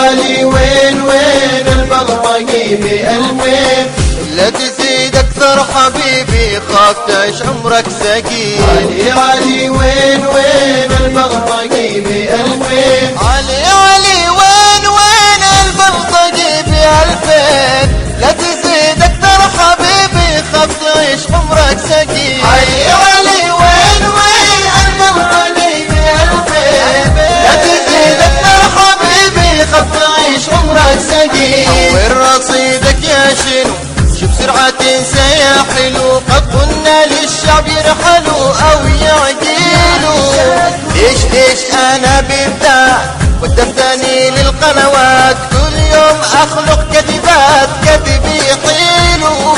علي وين البلطجي ب2000 لا تزيد اكثر حبيبي خاف تعيش عمرك سقيم. علي وين البلطجي ب2000 علي وين البلطجي ب2000 لا تزيد اكثر حبيبي خاف تعيش عمرك سقيم. علي وين البلطجي ب2000 لا تزيد اكثر حبيبي خاف تعيش عمرك سقيم. حول رصيدك يا شنو شوف سرعة سيحلو قد قلنا للشعب يرحلوا او يعقلوا. ليش انا ببدع ودفتني للقنوات كل يوم اخلق كذبات كذب يحيلوا.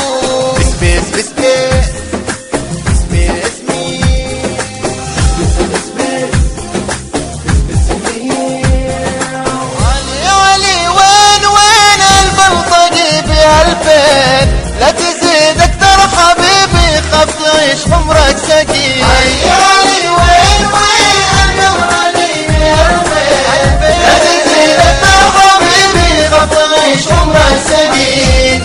علي وين البلطجي ب2000 لا تزيد اكثر حبيبي خاف تعيش عمرك سقيم. علي وين البلطجي ب2000 لا تزيد اكثر حبيبي خاف تعيش عمرك سقيم.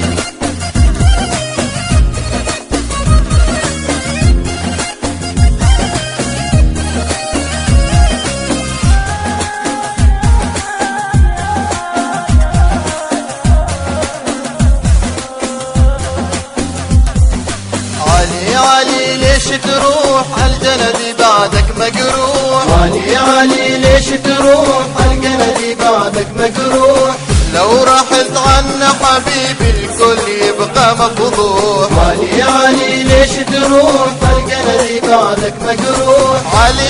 علي ليش تروح الجلد بعدك مجروح. علي ليش تروح الجلد بعدك مجروح. لو رحلت عنا حبيبي الكل يبقى مفضوح. علي ليش تروح الجلد بعدك مجروح. علي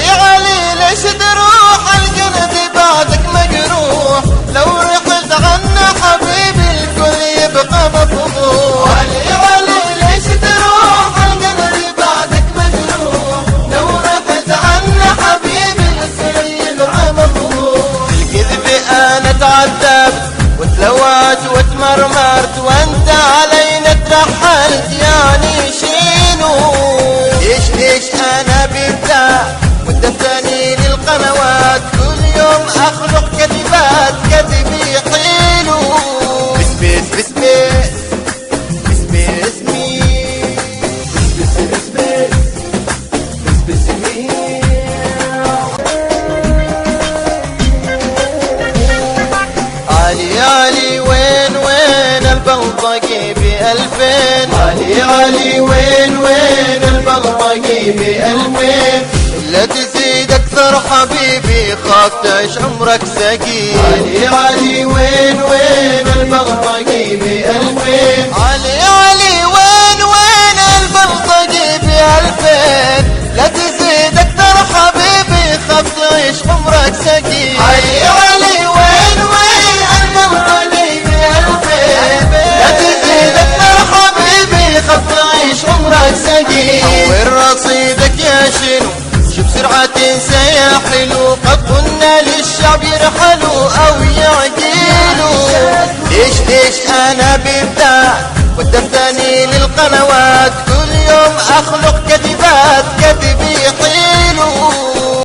ليش تروح الجلد بعدك مجروح. لو رحلت عنا حبيبي الكل يبقى مفضوح. علي ليش تروح الجلد بعدك مجروح. لو رحت عنا حبيبي الكل يبقى مفضوح. الكذب انا تعذبت وتلوت وتمرمرت وانت علينا ترحلت يعني شينو. ليش انا ببدع ودفتني للقنوات كل يوم اخلق كذبات كذب يحيلوا. علي وين البلطجي ب2000 علي وين البلطجي ب2000 لا تزيد اكثر حبيبي خاف تعيش عمرك سقيم. علي وين البلطجي ب2000 علي وين البلطجي ب2000 لا تزيد اكثر حبيبي خاف تعيش عمرك سقيم. علي وين البلطجي ب2000 لا تزيد اكثر حبيبي خاف تعيش عمرك سقيم. حول رصيدك يا شنو شوف سرعة سيحلو قد قلنا للشعب يرحلوا او يعقلوا. ليش انا ببدع ودفتني للقنوات